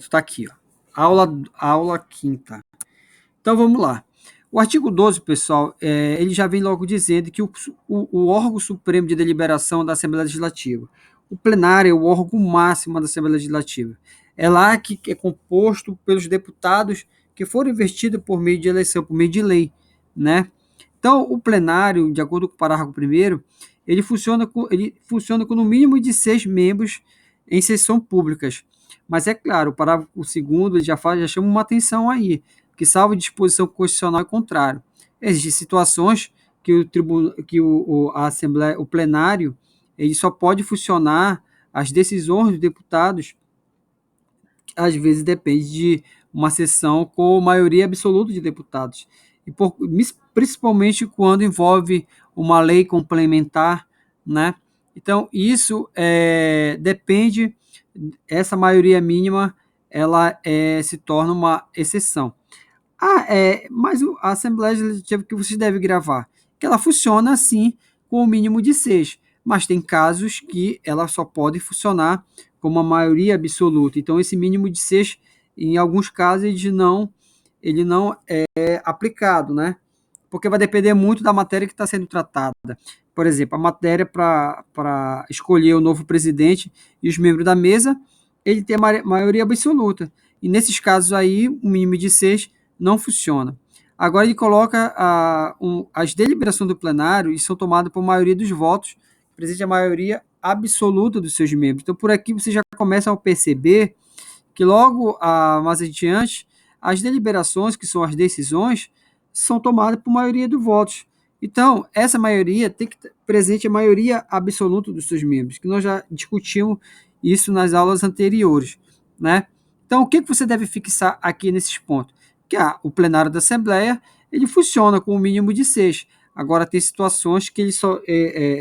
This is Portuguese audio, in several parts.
Está aqui, ó. Aula quinta. Então vamos lá. O artigo 12, pessoal, ele já vem logo dizendo que o órgão supremo de deliberação da Assembleia Legislativa, o plenário é o órgão máximo da Assembleia Legislativa. É lá que é composto pelos deputados que foram investidos por meio de eleição, por meio de lei, né? Então, o plenário, de acordo com o parágrafo 1º, ele funciona com no mínimo de 6 membros em sessão públicas. Mas é claro, o parágrafo 2º ele já chama uma atenção aí, que salvo disposição constitucional é contrário. Existem situações que a Assembleia, o plenário, ele só pode funcionar, as decisões dos deputados, às vezes depende de uma sessão com maioria absoluta de deputados. Principalmente quando envolve uma lei complementar, né? Então, isso depende, essa maioria mínima, ela se torna uma exceção. Mas a Assembleia Legislativa que você deve gravar, que ela funciona assim, com o mínimo de 6, mas tem casos que ela só pode funcionar com uma maioria absoluta. Então, esse mínimo de 6, em alguns casos, ele não é aplicado, né? Porque vai depender muito da matéria que está sendo tratada. Por exemplo, a matéria para escolher o novo presidente e os membros da mesa, ele tem a maioria absoluta. E nesses casos aí, o mínimo de 6 não funciona. Agora ele coloca as deliberações do plenário e são tomadas por maioria dos votos, presente a maioria absoluta dos seus membros. Então, por aqui você já começa a perceber que logo mais adiante, as deliberações, que são as decisões, são tomadas por maioria dos votos. Então, essa maioria tem que ter presente a maioria absoluta dos seus membros, que nós já discutimos isso nas aulas anteriores, né? Então, o que você deve fixar aqui nesses pontos? Que o plenário da Assembleia, ele funciona com o mínimo de 6. Agora, tem situações que ele só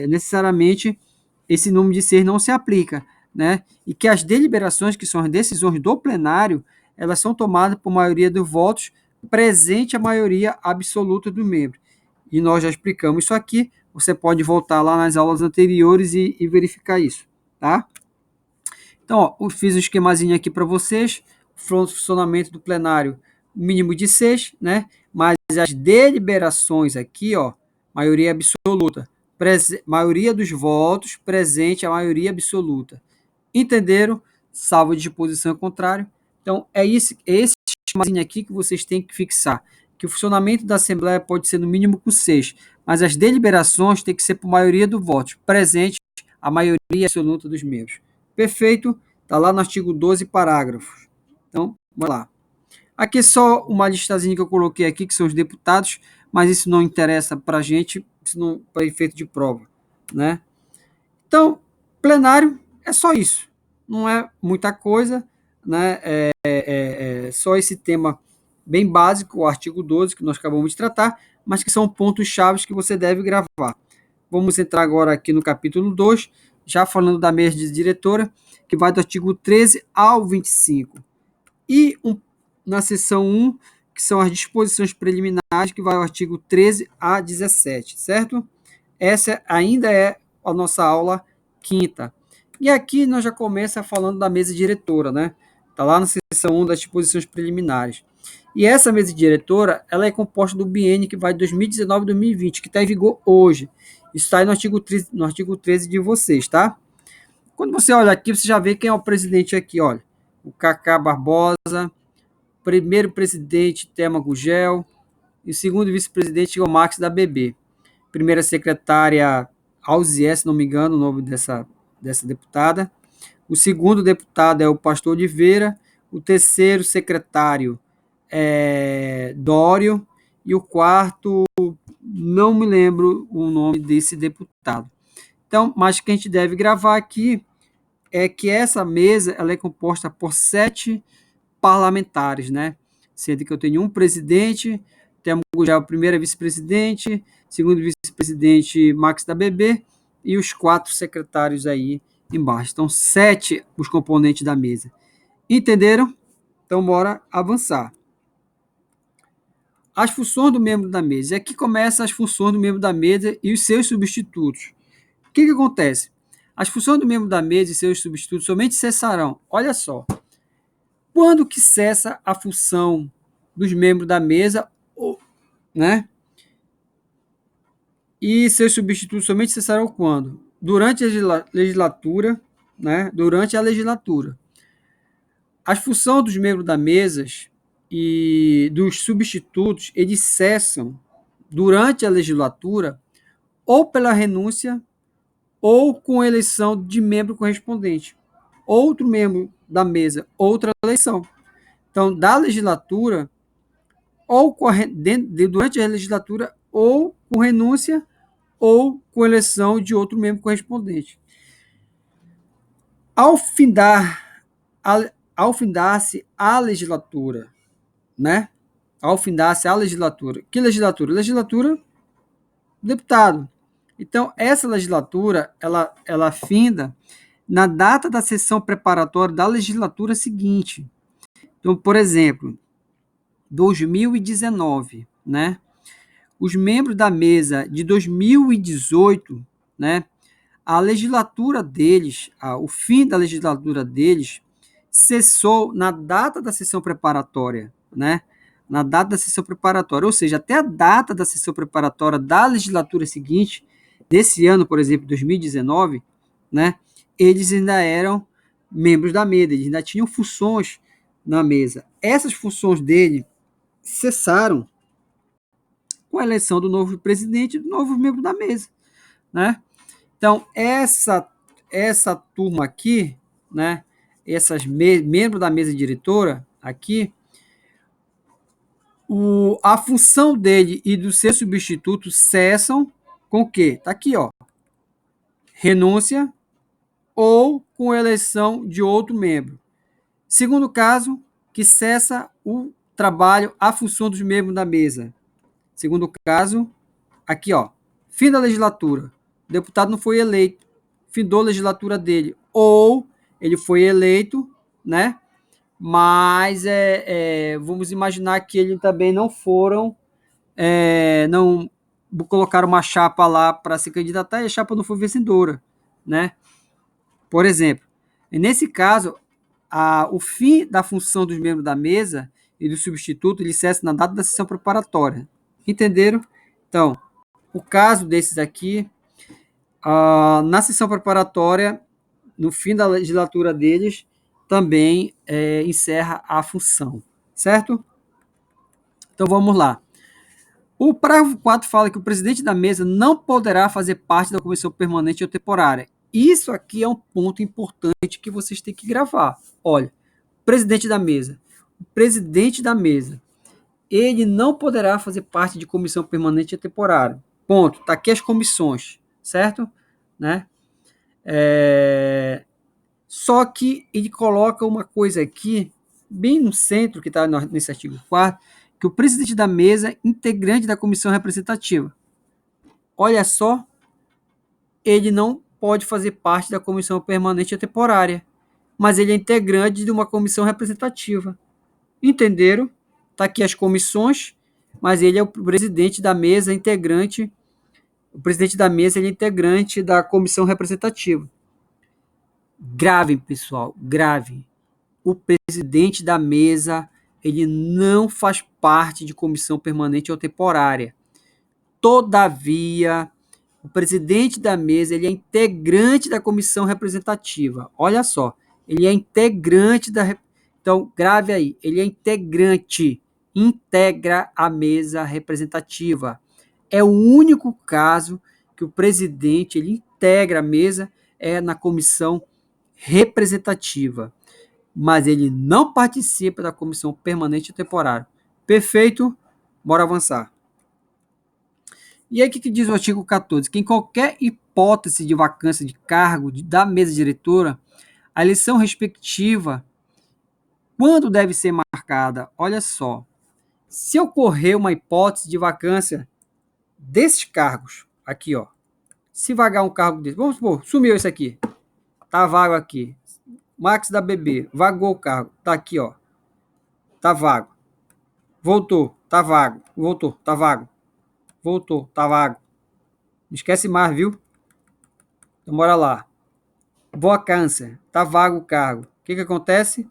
necessariamente esse número de 6 não se aplica, né? E que as deliberações, que são as decisões do plenário, elas são tomadas por maioria dos votos, presente a maioria absoluta do membro. E nós já explicamos isso aqui, você pode voltar lá nas aulas anteriores e verificar isso, tá? Então, ó, eu fiz um esquemazinho aqui para vocês, funcionamento do plenário, mínimo de 6, né? Mas as deliberações aqui, ó, maioria absoluta, maioria dos votos presente a maioria absoluta. Entenderam? Salvo de disposição contrária. Então, é esse esquemazinho aqui que vocês têm que fixar, que o funcionamento da Assembleia pode ser no mínimo com 6, mas as deliberações têm que ser por maioria do voto, presente a maioria absoluta dos membros. Perfeito? Está lá no artigo 12, parágrafos. Então, vamos lá. Aqui é só uma listazinha que eu coloquei aqui, que são os deputados, mas isso não interessa para a gente, para efeito de prova, né? Então, plenário é só isso. Não é muita coisa, né? É só esse tema bem básico, o artigo 12, que nós acabamos de tratar, mas que são pontos chaves que você deve gravar. Vamos entrar agora aqui no capítulo 2, já falando da mesa de diretora, que vai do artigo 13 ao 25. E na seção 1, que são as disposições preliminares, que vai do artigo 13 a 17, certo? Essa ainda é a nossa aula quinta. E aqui nós já começa falando da mesa diretora, né? Está lá na seção 1 das disposições preliminares. E essa mesa diretora, ela é composta do biênio que vai de 2019 a 2020, que está em vigor hoje. Isso está aí no artigo 13 de vocês, tá? Quando você olha aqui, você já vê quem é o presidente aqui, olha. O Cacá Barbosa, primeiro presidente, Tema Gugel, e o segundo vice-presidente, o Max da BB. Primeira secretária, Alzier, se não me engano, o nome dessa deputada. O segundo deputado é o Pastor Oliveira. O terceiro secretário é Dório. E o quarto, não me lembro o nome desse deputado. Então, mas o que a gente deve gravar aqui é que essa mesa ela é composta por 7 parlamentares, né? Sendo que eu tenho um presidente, temos já o primeiro vice-presidente, segundo vice-presidente Max da BB e os 4 secretários aí embaixo. Então, 7 os componentes da mesa. Entenderam? Então, bora avançar. As funções do membro da mesa. E aqui começam as funções do membro da mesa e os seus substitutos. O que acontece? As funções do membro da mesa e seus substitutos somente cessarão. Olha só. Quando que cessa a função dos membros da mesa, né? E seus substitutos somente cessarão quando? Durante a legislatura, né? Durante a legislatura. As funções dos membros da mesa e dos substitutos, eles cessam durante a legislatura ou pela renúncia ou com eleição de membro correspondente. Outro membro da mesa, outra eleição. Então, da legislatura, ou durante a legislatura, ou com renúncia, ou com eleição de outro membro correspondente. Ao findar, ao findar-se a legislatura, né? Ao findar-se a legislatura. Que legislatura? Legislatura do deputado. Então, essa legislatura, ela finda na data da sessão preparatória da legislatura seguinte. Então, por exemplo, 2019, né? Os membros da mesa de 2018, né? A legislatura deles, o fim da legislatura deles, cessou na data da sessão preparatória, né? Na data da sessão preparatória, ou seja, até a data da sessão preparatória da legislatura seguinte, desse ano, por exemplo, 2019, né? Eles ainda eram membros da mesa, eles ainda tinham funções na mesa. Essas funções dele cessaram com a eleição do novo presidente e do novo membro da mesa, né? Então, essa turma aqui, né, membros da mesa diretora aqui, a função dele e do seu substituto cessam com o quê? Tá aqui, ó. Renúncia ou com eleição de outro membro. Segundo caso, que cessa o trabalho, a função dos membros da mesa. Segundo caso, aqui, ó, fim da legislatura. O deputado não foi eleito, findou a legislatura dele. Ou ele foi eleito, né? Mas vamos imaginar que ele também não foram, não colocaram uma chapa lá para se candidatar e a chapa não foi vencedora, né? Por exemplo, nesse caso, o fim da função dos membros da mesa e do substituto ele cessa na data da sessão preparatória. Entenderam? Então, o caso desses aqui, na sessão preparatória, no fim da legislatura deles, também encerra a função, certo? Então vamos lá. O parágrafo 4 fala que o presidente da mesa não poderá fazer parte da comissão permanente ou temporária. Isso aqui é um ponto importante que vocês têm que gravar. Olha, presidente da mesa. O presidente da mesa, ele não poderá fazer parte de comissão permanente ou temporária. Ponto. Tá aqui as comissões, certo? Né? Só que ele coloca uma coisa aqui, bem no centro, que está nesse artigo 4, que o presidente da mesa, integrante da comissão representativa. Olha só, ele não pode fazer parte da comissão permanente ou temporária, mas ele é integrante de uma comissão representativa. Entenderam? Está aqui as comissões, mas ele é o presidente da mesa, integrante. O presidente da mesa ele é integrante da comissão representativa. Grave, pessoal, grave. O presidente da mesa ele não faz parte de comissão permanente ou temporária. Todavia, o presidente da mesa ele é integrante da comissão representativa. Olha só, ele é integrante da. Então, grave aí, ele é integrante, integra a mesa representativa. É o único caso que o presidente ele integra a mesa na comissão representativa, mas ele não participa da comissão permanente e temporária. Perfeito? Bora avançar. E aí, o que diz o artigo 14? Que em qualquer hipótese de vacância de cargo da mesa diretora, a eleição respectiva, quando deve ser marcada? Olha só, se ocorrer uma hipótese de vacância desses cargos, aqui, ó, se vagar um cargo desse, vamos supor, sumiu esse aqui, tá vago aqui, Max da BB, vagou o cargo, tá aqui, ó, tá vago, voltou, tá vago, voltou, tá vago, voltou, tá vago. Não esquece mais, viu? Então, bora lá. Vacância, tá vago o cargo. O que acontece?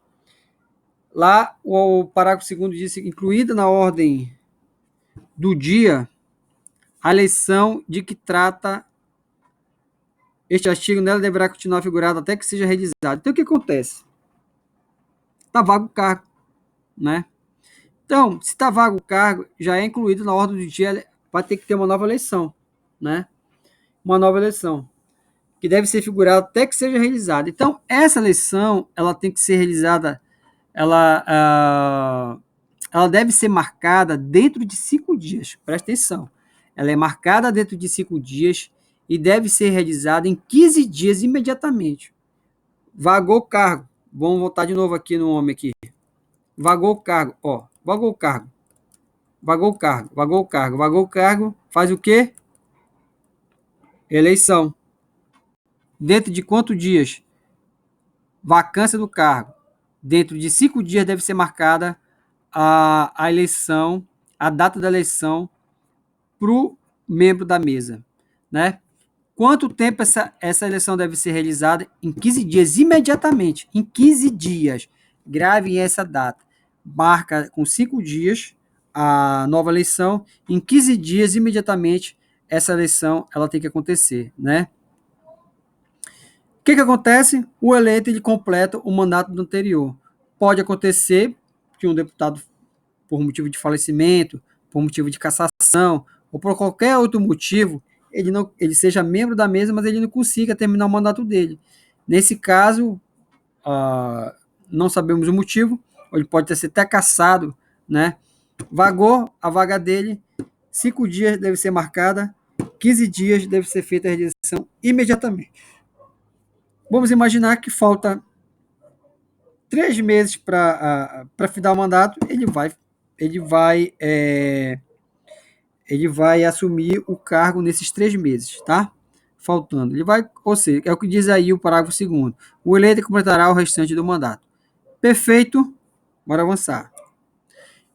Lá, o parágrafo segundo diz: incluída na ordem do dia a eleição de que trata este artigo, nela deverá continuar figurada até que seja realizado. Então, o que acontece? Está vago o cargo, né? Então, se está vago o cargo, já é incluído na ordem do dia, vai ter que ter uma nova eleição, né? Uma nova eleição, que deve ser figurada até que seja realizada. Então, essa eleição, ela tem que ser realizada, ela, uh, ela deve ser marcada dentro de 5 dias. Presta atenção. Ela é marcada dentro de 5 dias e deve ser realizada em 15 dias imediatamente. Vagou o cargo. Vamos voltar de novo aqui no homem aqui. Vagou o cargo, ó. Vagou o cargo. Vagou o cargo, vagou o cargo, vagou o cargo. Faz o quê? Eleição. Dentro de quantos dias? Vacância do cargo. Dentro de 5 dias deve ser marcada a eleição, a data da eleição para o membro da mesa, né? Quanto tempo essa eleição deve ser realizada? Em 15 dias, imediatamente. Em 15 dias. Gravem essa data. Marca com 5 dias a nova eleição. Em 15 dias, imediatamente, essa eleição ela tem que acontecer, né? O que acontece? O eleito ele completa o mandato do anterior. Pode acontecer que um deputado, por motivo de falecimento, por motivo de cassação, ou por qualquer outro motivo, ele seja membro da mesa, mas ele não consiga terminar o mandato dele. Nesse caso, não sabemos o motivo, ou ele pode ter sido até cassado, né? Vagou a vaga dele, 5 dias deve ser marcada, 15 dias deve ser feita a reeleição imediatamente. Vamos imaginar que falta 3 meses para final o mandato, ele vai assumir o cargo nesses 3 meses, tá? Faltando. Ele vai, ou seja, é o que diz aí o parágrafo segundo. O eleito completará o restante do mandato. Perfeito. Bora avançar.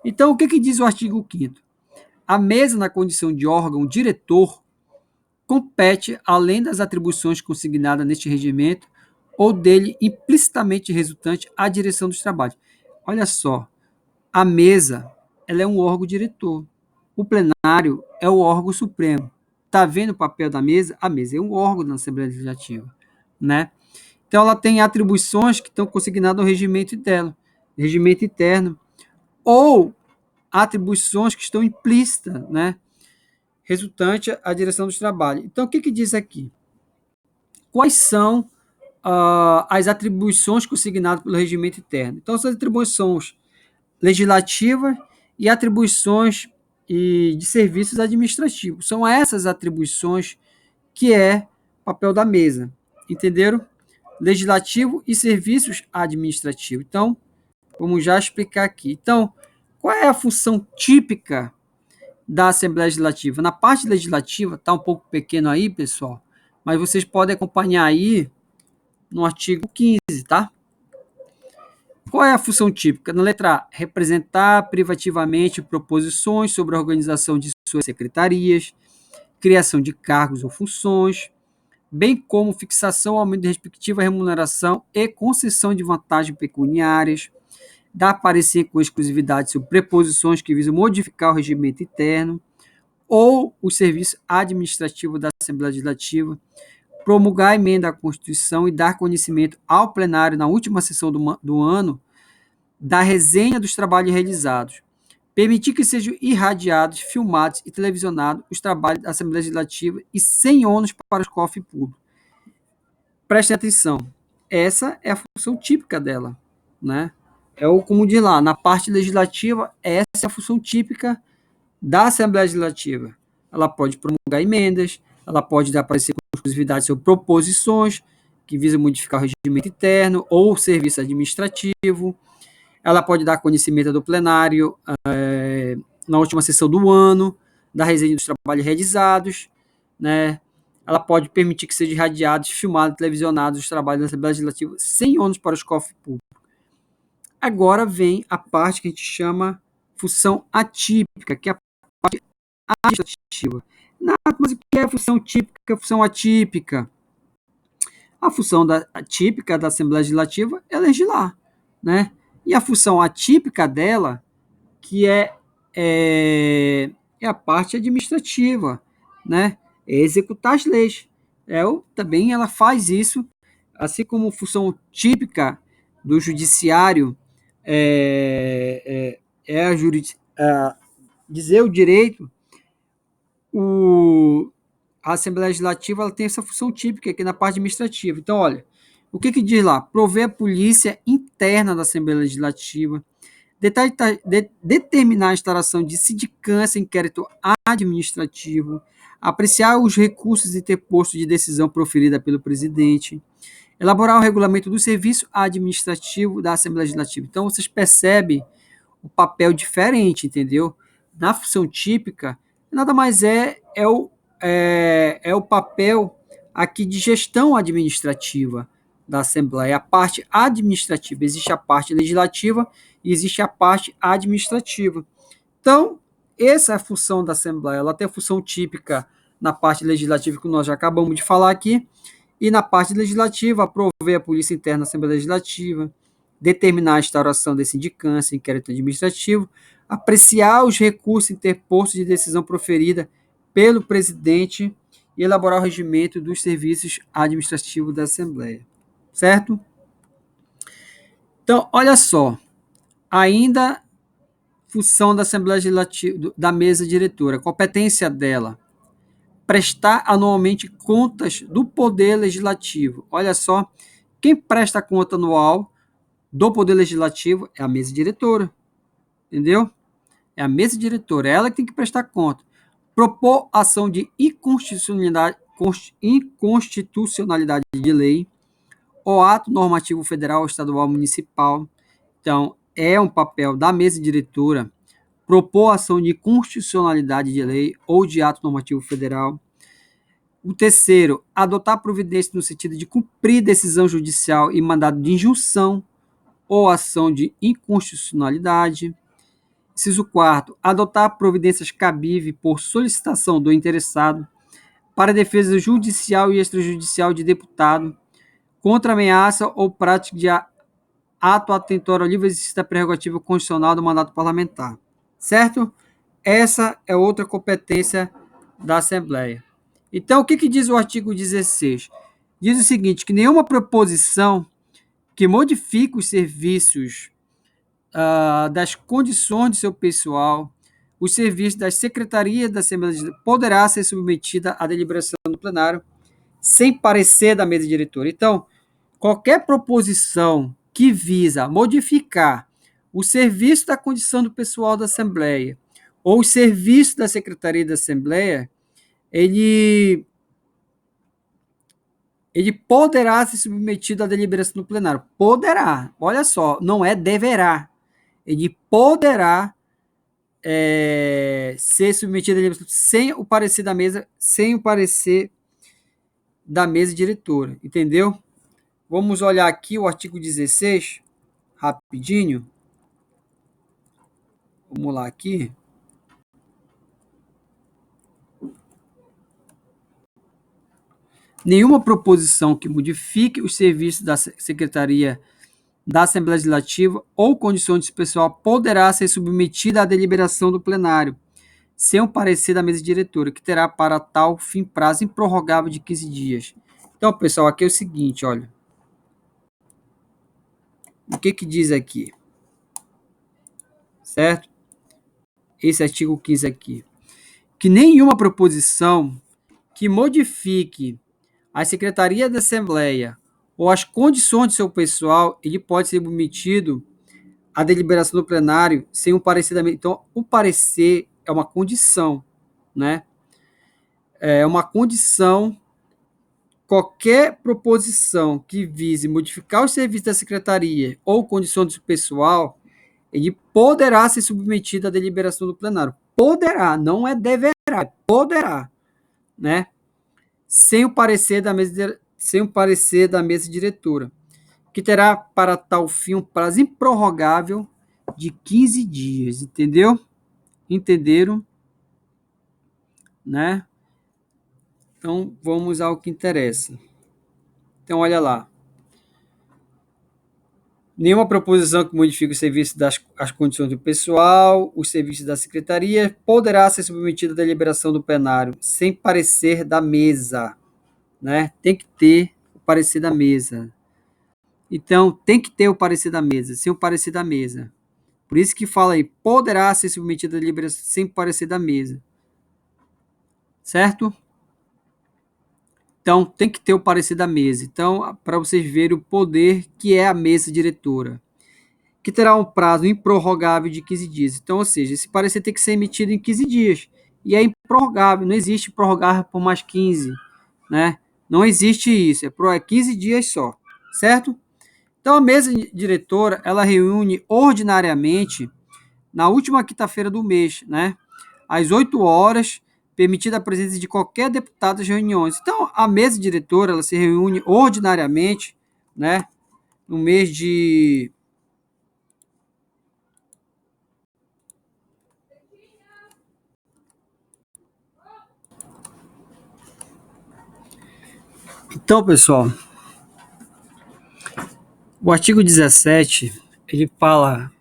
Então, o que diz o artigo 5º? A mesa, na condição de órgão diretor, compete, além das atribuições consignadas neste regimento, ou dele implicitamente resultante, à direção dos trabalhos. Olha só, a mesa ela é um órgão diretor. O plenário é o órgão supremo. Está vendo o papel da mesa? A mesa é um órgão da Assembleia Legislativa, né? Então ela tem atribuições que estão consignadas no regimento dela, regimento interno, ou atribuições que estão implícitas, né? Resultante à direção dos trabalhos. Então o que diz aqui? Quais são as atribuições consignadas pelo regimento interno? Então são as atribuições legislativas e atribuições de serviços administrativos. São essas atribuições que é papel da mesa. Entenderam? Legislativo e serviços administrativos. Então, vamos já explicar aqui. Então, qual é a função típica da Assembleia Legislativa? Na parte legislativa, está um pouco pequeno aí, pessoal, mas vocês podem acompanhar aí no artigo 15, tá? Qual é a função típica? Na letra A, representar privativamente proposições sobre a organização de suas secretarias, criação de cargos ou funções, bem como fixação, aumento de respectiva remuneração e concessão de vantagens pecuniárias, dar parecer com exclusividade sobre preposições que visam modificar o regimento interno ou o serviço administrativo da Assembleia Legislativa, promulgar a emenda à Constituição e dar conhecimento ao plenário na última sessão do ano da resenha dos trabalhos realizados, permitir que sejam irradiados, filmados e televisionados os trabalhos da Assembleia Legislativa e sem ônus para os cofres públicos. Prestem atenção, essa é a função típica dela, né? Como diz lá, na parte legislativa, essa é a função típica da Assembleia Legislativa. Ela pode promulgar emendas, ela pode dar parecer com exclusividade sobre proposições que visam modificar o regimento interno ou serviço administrativo. Ela pode dar conhecimento do plenário na última sessão do ano, da resenha dos trabalhos realizados, né? Ela pode permitir que sejam irradiados, filmados, televisionados os trabalhos da Assembleia Legislativa sem ônus para os cofres públicos. Agora vem a parte que a gente chama função atípica, que é a parte administrativa. Mas o que é a função típica, a função atípica? A função atípica da Assembleia Legislativa é legislar, né? E a função atípica dela, que é a parte administrativa, né? É executar as leis. Também ela faz isso, assim como função típica do judiciário é dizer o direito, a Assembleia Legislativa ela tem essa função típica aqui na parte administrativa. Então, olha, o que diz lá? Prover a polícia interna da Assembleia Legislativa, determinar a instalação de sindicância, inquérito administrativo, apreciar os recursos interpostos de decisão proferida pelo presidente, elaborar o regulamento do serviço administrativo da Assembleia Legislativa. Então, vocês percebem o papel diferente, entendeu? Na função típica, nada mais é o papel aqui de gestão administrativa da Assembleia, a parte administrativa. Existe a parte legislativa e existe a parte administrativa. Então, essa é a função da Assembleia. Ela tem a função típica na parte legislativa, que nós já acabamos de falar aqui, e na parte legislativa, prover a polícia interna da Assembleia Legislativa, determinar a instauração da sindicância, inquérito administrativo, apreciar os recursos interpostos de decisão proferida pelo presidente e elaborar o regimento dos serviços administrativos da Assembleia. Certo? Então, olha só, ainda função da Assembleia Legislativa, da mesa diretora, competência dela, prestar anualmente contas do Poder Legislativo. Olha só, quem presta conta anual do Poder Legislativo é a mesa diretora, entendeu? É a mesa diretora, é ela que tem que prestar conta. Propor ação de inconstitucionalidade de lei, ou ato normativo federal, estadual, municipal. Então, é um papel da mesa diretora propor ação de constitucionalidade de lei ou de ato normativo federal. O terceiro, adotar providência no sentido de cumprir decisão judicial e mandado de injunção ou ação de inconstitucionalidade. Inciso quarto, adotar providências cabíveis por solicitação do interessado para defesa judicial e extrajudicial de deputado contra ameaça ou prática de ato atentório ao livre exercício da prerrogativa constitucional do mandato parlamentar. Certo? Essa é outra competência da Assembleia. Então, o que diz o artigo 16? Diz o seguinte, que nenhuma proposição que modifique os serviços das condições de seu pessoal, os serviços das secretarias da Assembleia poderá ser submetida à deliberação do plenário sem parecer da mesa diretora. Então, qualquer proposição que visa modificar o serviço da condição do pessoal da Assembleia ou o serviço da Secretaria da Assembleia, ele poderá ser submetido à deliberação do plenário. Poderá. Olha só, não é deverá. Ele poderá ser submetido à deliberação sem o parecer da mesa, sem o parecer da mesa diretora. Entendeu? Vamos olhar aqui o artigo 16, rapidinho. Vamos lá aqui. Nenhuma proposição que modifique os serviços da Secretaria da Assembleia Legislativa ou condições de pessoal poderá ser submetida à deliberação do plenário, sem o parecer da mesa diretora, que terá para tal fim prazo improrrogável de 15 dias. Então, pessoal, aqui é o seguinte, olha. O que diz aqui? Certo? Esse artigo 15 aqui. Que nenhuma proposição que modifique a Secretaria da Assembleia ou as condições de seu pessoal, ele pode ser submetido à deliberação do plenário sem um parecer da mesa. Então, o parecer é uma condição, né? É uma condição. Qualquer proposição que vise modificar o serviço da secretaria ou condições do pessoal, ele poderá ser submetido à deliberação do plenário. Poderá, não é deverá, é poderá, né? Sem o parecer da mesa diretora, que terá para tal fim um prazo improrrogável de 15 dias, entendeu? Entenderam? Né? Então, vamos ao que interessa. Então, olha lá. Nenhuma proposição que modifique o serviço as condições do pessoal, os serviços da secretaria, poderá ser submetida à deliberação do plenário sem parecer da mesa, né? Tem que ter o parecer da mesa. Então, tem que ter o parecer da mesa, sem o parecer da mesa. Por isso que fala aí, poderá ser submetida à deliberação sem parecer da mesa. Certo? Então, tem que ter o parecer da mesa. Então, para vocês verem o poder que é a mesa diretora, que terá um prazo improrrogável de 15 dias. Então, ou seja, esse parecer tem que ser emitido em 15 dias. E é improrrogável, não existe prorrogar por mais 15, né? Não existe isso, é 15 dias só, certo? Então, a mesa diretora, ela reúne ordinariamente na última quinta-feira do mês, né? Às 8 horas, permitida a presença de qualquer deputado às reuniões. Então, a mesa diretora, ela se reúne ordinariamente, né? No mês de... Então, pessoal, o artigo 17, ele fala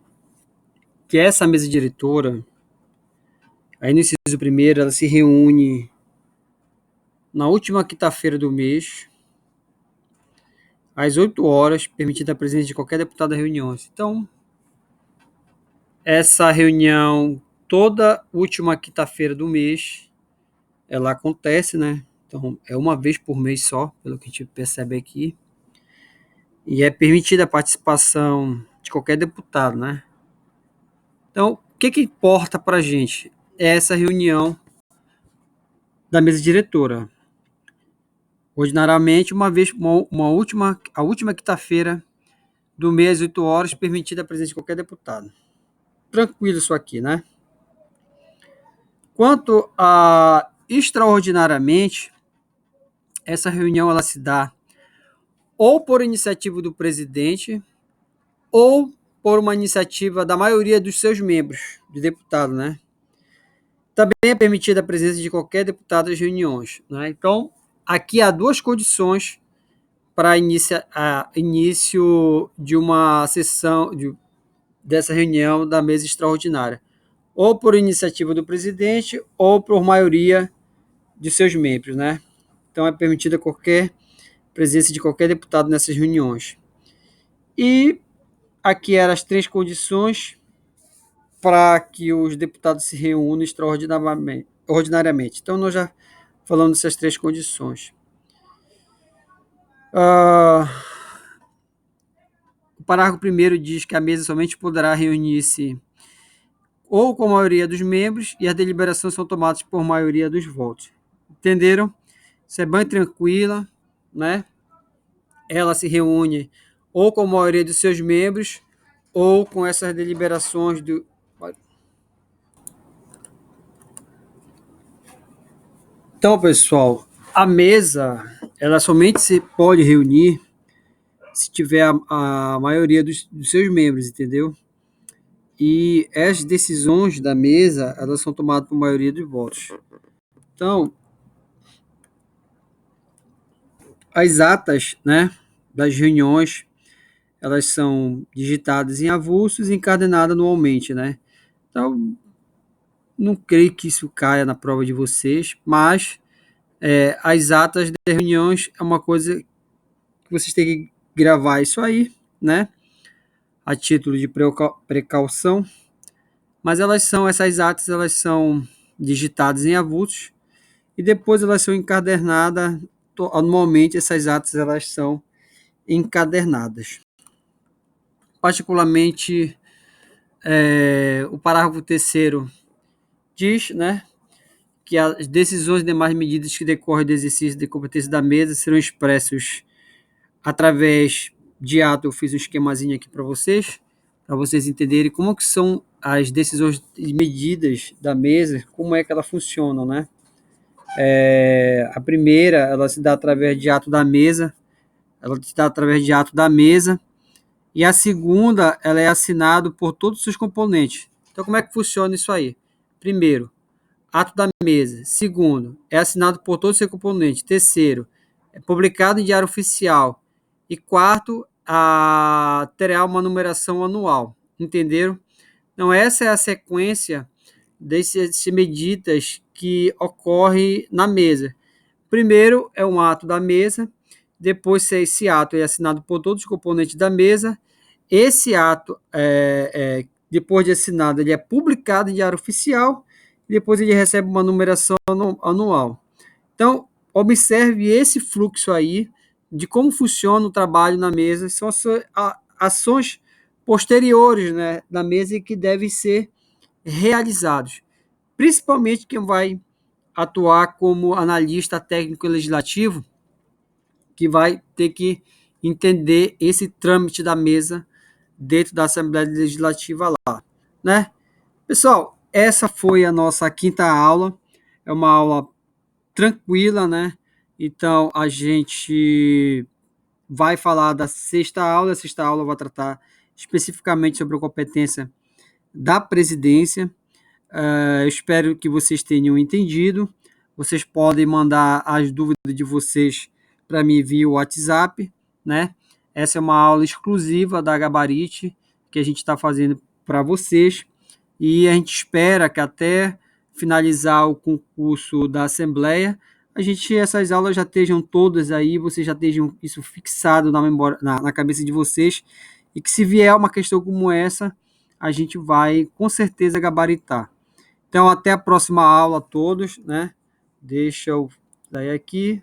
que essa mesa diretora, aí no inciso primeiro, ela se reúne na última quinta-feira do mês, às 8 horas, permitida a presença de qualquer deputado às reuniões. Então, essa reunião, toda última quinta-feira do mês, ela acontece, né? Então, é uma vez por mês só, pelo que a gente percebe aqui. E é permitida a participação de qualquer deputado, né? Então, o que importa para a gente? É essa reunião da mesa diretora. Ordinariamente, a última quinta-feira do mês, 8 horas, permitida a presença de qualquer deputado. Tranquilo isso aqui, né? Quanto a extraordinariamente, essa reunião ela se dá ou por iniciativa do presidente ou por uma iniciativa da maioria dos seus membros, de deputado, né? Também é permitida a presença de qualquer deputado às reuniões, né? Então, aqui há duas condições para início de uma sessão dessa reunião da mesa extraordinária, ou por iniciativa do presidente ou por maioria de seus membros, né? Então é permitida qualquer presença de qualquer deputado nessas reuniões. E aqui eram as três condições para que os deputados se reúnam ordinariamente. Então nós já falamos dessas três condições. O parágrafo primeiro diz que a mesa somente poderá reunir-se ou com a maioria dos membros e as deliberações são tomadas por maioria dos votos. Entenderam? Isso é bem tranquila, né? Ela se reúne ou com a maioria dos seus membros ou com essas deliberações do... Então, pessoal, a mesa, ela somente se pode reunir se tiver a maioria dos seus membros, entendeu? E as decisões da mesa, elas são tomadas por maioria dos votos. Então, as atas, né, das reuniões, elas são digitadas em avulsos e encadernadas anualmente, né? Então, não creio que isso caia na prova de vocês, mas as atas das reuniões é uma coisa que vocês têm que gravar isso aí, né? A título de precaução, mas essas atas, elas são digitadas em avulsos e depois elas são encadernadas. Anualmente essas atas elas são encadernadas. Particularmente, o parágrafo terceiro diz, né, que as decisões e demais medidas que decorrem do exercício de competência da mesa serão expressos através de ato. Eu fiz um esquemazinho aqui para vocês entenderem como que são as decisões e medidas da mesa, como é que elas funcionam, né? A primeira, ela se dá através de ato da mesa, e a segunda, ela é assinada por todos os seus componentes. Então, como é que funciona isso aí? Primeiro, ato da mesa. Segundo, é assinado por todos os seus componentes. Terceiro, é publicado em diário oficial. E quarto, terá uma numeração anual, entenderam? Então, essa é a sequência desses medidas que ocorre na mesa. Primeiro é um ato da mesa, depois esse ato é assinado por todos os componentes da mesa. Esse ato, depois de assinado, ele é publicado em diário oficial e depois ele recebe uma numeração anual. Então, observe esse fluxo aí de como funciona o trabalho na mesa. São ações posteriores, né, na mesa que devem ser realizados. Principalmente quem vai atuar como analista técnico e legislativo, que vai ter que entender esse trâmite da mesa dentro da Assembleia Legislativa lá, né? Pessoal, essa foi a nossa quinta aula. É uma aula tranquila, né? Então a gente vai falar da sexta aula. A sexta aula vai tratar especificamente sobre a competência da presidência. Eu espero que vocês tenham entendido. Vocês podem mandar as dúvidas de vocês para mim via WhatsApp, né? Essa é uma aula exclusiva da Gabarite que a gente está fazendo para vocês e a gente espera que até finalizar o concurso da Assembleia, essas aulas já estejam todas aí, vocês já estejam isso fixado na memória, na cabeça de vocês, e que se vier uma questão como essa, a gente vai com certeza gabaritar. Então, até a próxima aula a todos, né? Deixa eu sair aqui.